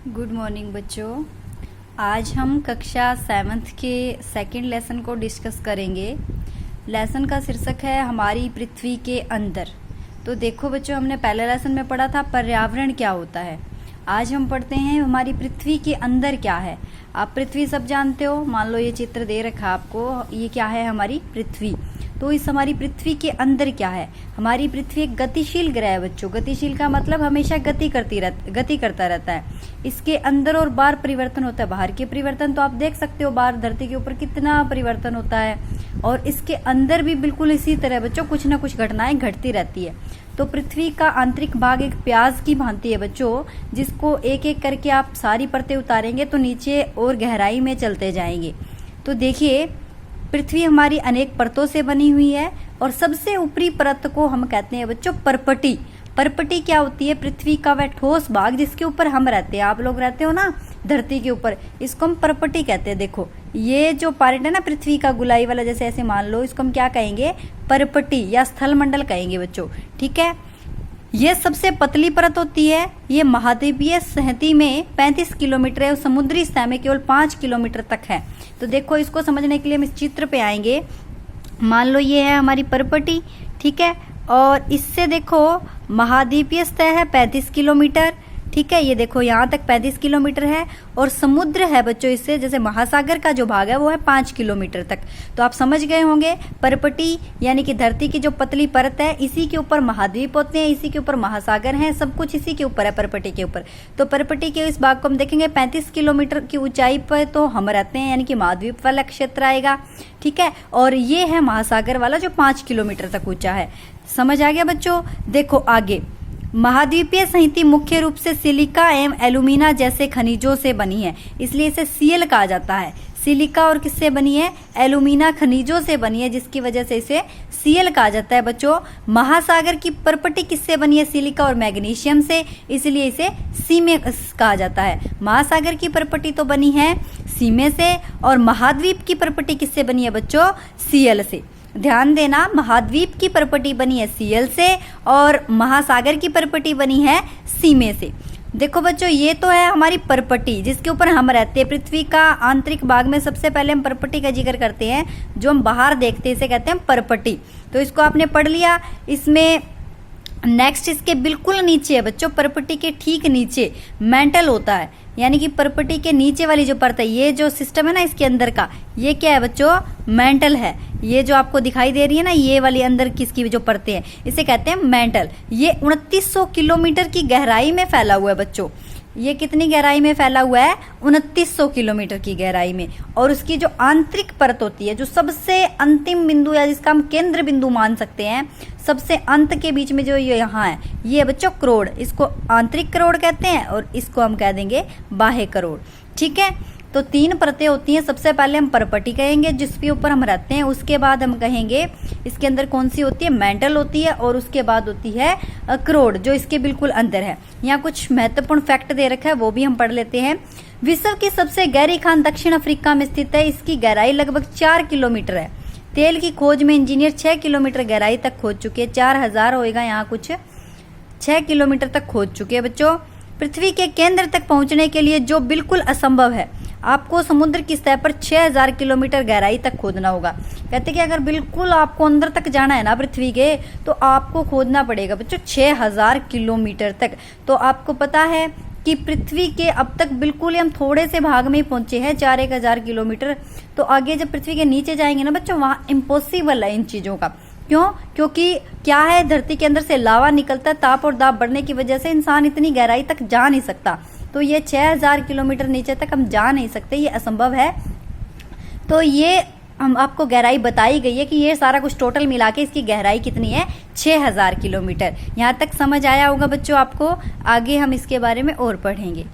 Good morning बच्चों। आज हम कक्षा 7th के सेकंड लेसन को डिस्कस करेंगे। लेसन का शीर्षक है हमारी पृथ्वी के अंदर। तो देखो बच्चों, हमने पहले लेसन में पढ़ा था पर्यावरण क्या होता है। आज हम पढ़ते हैं हमारी पृथ्वी के अंदर क्या है। आप पृथ्वी सब जानते हो, मान लो ये चित्र दे रखा आपको, ये क्या है हमारी पृथ्वी। तो इस हमारी पृथ्वी के अंदर क्या है। हमारी पृथ्वी एक गतिशील ग्रह है बच्चों। गतिशील का मतलब हमेशा गति करता रहता है। इसके अंदर और बाहर परिवर्तन होता है। बाहर के परिवर्तन तो आप देख सकते हो, बाहर धरती के ऊपर कितना परिवर्तन होता है, और इसके अंदर भी बिल्कुल इसी तरह बच्चों कुछ ना कुछ घटनाएं घटती रहती है। तो पृथ्वी का आंतरिक भाग एक प्याज की भांति है बच्चों, जिसको एक एक करके आप सारी परतें उतारेंगे तो नीचे और गहराई में चलते जाएंगे। तो देखिए, पृथ्वी हमारी अनेक परतों से बनी हुई है, और सबसे ऊपरी परत को हम कहते हैं बच्चों परपटी। परपटी क्या होती है? पृथ्वी का वह ठोस भाग जिसके ऊपर हम रहते हैं। आप लोग रहते हो ना धरती के ऊपर, इसको हम परपटी कहते हैं। देखो ये जो पार्ट है ना पृथ्वी का गुलाई वाला, जैसे ऐसे मान लो, इसको हम क्या कहेंगे? परपटी या स्थल मंडल कहेंगे बच्चों, ठीक है। ये सबसे पतली परत होती है। ये महाद्वीपीय सतह में 35 किलोमीटर है और समुद्री सतह में केवल 5 किलोमीटर तक है। तो देखो, इसको समझने के लिए हम इस चित्र पे आएंगे। मान लो ये है हमारी परपटी, ठीक है, और इससे देखो महाद्वीपीय सतह है 35 किलोमीटर, ठीक है। ये देखो यहाँ तक 35 किलोमीटर है, और समुद्र है बच्चों इससे, जैसे महासागर का जो भाग है वो है 5 किलोमीटर तक। तो आप समझ गए होंगे, परपटी यानी कि धरती की जो पतली परत है, इसी के ऊपर महाद्वीप होते हैं, इसी के ऊपर महासागर हैं, सब कुछ इसी के ऊपर है, परपटी के ऊपर। तो परपटी के इस भाग को हम देखेंगे 35 किलोमीटर की ऊंचाई पर तो हम रहते हैं, यानी कि महाद्वीप वाला क्षेत्र आएगा, ठीक है। और ये है महासागर वाला जो 5 किलोमीटर तक ऊंचा है। समझ आ गया बच्चों? देखो आगे, महाद्वीपीय सतह मुख्य रूप से सिलिका एवं एल्यूमिना जैसे खनिजों से बनी है, इसलिए इसे सीएल कहा जाता है। सिलिका और किससे बनी है? एल्यूमिना खनिजों से बनी है, जिसकी वजह से इसे सीएल कहा जाता है बच्चों। महासागर की परपटी किससे बनी है? सिलिका और मैग्नीशियम से, इसलिए इसे सीमे कहा जाता है। महासागर की परपटी तो बनी है सीमे से, और महाद्वीप की परपटी किससे बनी है बच्चों? सीएल से। ध्यान देना, महाद्वीप की परपटी बनी है सीएल से, और महासागर की परपटी बनी है सीमे से। देखो बच्चों, ये तो है हमारी परपटी जिसके ऊपर हम रहते हैं। पृथ्वी का आंतरिक भाग में सबसे पहले हम परपटी का जिक्र करते हैं, जो हम बाहर देखते हैं इसे कहते हैं परपटी। तो इसको आपने पढ़ लिया। इसमें नेक्स्ट इसके बिल्कुल नीचे है बच्चों, परपटी के ठीक नीचे मेंटल होता है, यानी कि परपटी के नीचे वाली जो परत है, ये जो सिस्टम है ना इसके अंदर का, ये क्या है बच्चों? मेंटल है। ये जो आपको दिखाई दे रही है ना, ये वाली अंदर किसकी जो परतें हैं, इसे कहते हैं मेंटल। ये 2900 किलोमीटर की गहराई में फैला हुआ है बच्चों। ये कितनी गहराई में फैला हुआ है? 2900 किलोमीटर की गहराई में। और उसकी जो आंतरिक परत होती है, जो सबसे अंतिम बिंदु या जिसका हम केंद्र बिंदु मान सकते हैं, सबसे अंत के बीच में जो ये यहाँ है, ये बच्चों करोड़, इसको आंतरिक करोड़ कहते हैं, और इसको हम कह देंगे बाह्य करोड़, ठीक है। तो 3 परतें होती हैं। सबसे पहले हम परपटी कहेंगे जिसके ऊपर हम रहते हैं, उसके बाद हम कहेंगे इसके अंदर कौन सी होती है? मेंटल होती है, और उसके बाद होती है करोड़, जो इसके बिल्कुल अंदर है। यहाँ कुछ महत्वपूर्ण फैक्ट दे रखा है, वो भी हम पढ़ लेते हैं। विश्व की सबसे गहरी खान दक्षिण अफ्रीका में स्थित है। इसकी गहराई लगभग 4 किलोमीटर है। तेल की खोज में इंजीनियर 6 किलोमीटर गहराई तक खोज चुके हैं। 4000 होएगा, यहाँ कुछ 6 किलोमीटर तक खोज चुके हैं बच्चों। पृथ्वी के केंद्र तक पहुंचने के लिए जो बिल्कुल असंभव है, आपको समुद्र की सतह पर 6000 किलोमीटर गहराई तक खोदना होगा। कहते कि अगर बिल्कुल आपको अंदर तक जाना है ना पृथ्वी के, तो आपको खोदना पड़ेगा बच्चों 6000 किलोमीटर तक। तो आपको पता है कि पृथ्वी के अब तक बिल्कुल हम थोड़े से भाग में ही पहुंचे हैं, 4000 किलोमीटर। तो आगे जब पृथ्वी के नीचे जाएंगे ना बच्चों, वहां इम्पॉसिबल है इन चीजों का। क्यों? क्योंकि क्या है, धरती के अंदर से लावा निकलता है, ताप और दाब बढ़ने की वजह से इंसान इतनी गहराई तक जा नहीं सकता। तो ये 6000 किलोमीटर नीचे तक हम जा नहीं सकते, ये असंभव है। तो ये हम आपको गहराई बताई गई है कि ये सारा कुछ टोटल मिला के इसकी गहराई कितनी है? 6000 किलोमीटर। यहाँ तक समझ आया होगा बच्चों आपको। आगे हम इसके बारे में और पढ़ेंगे।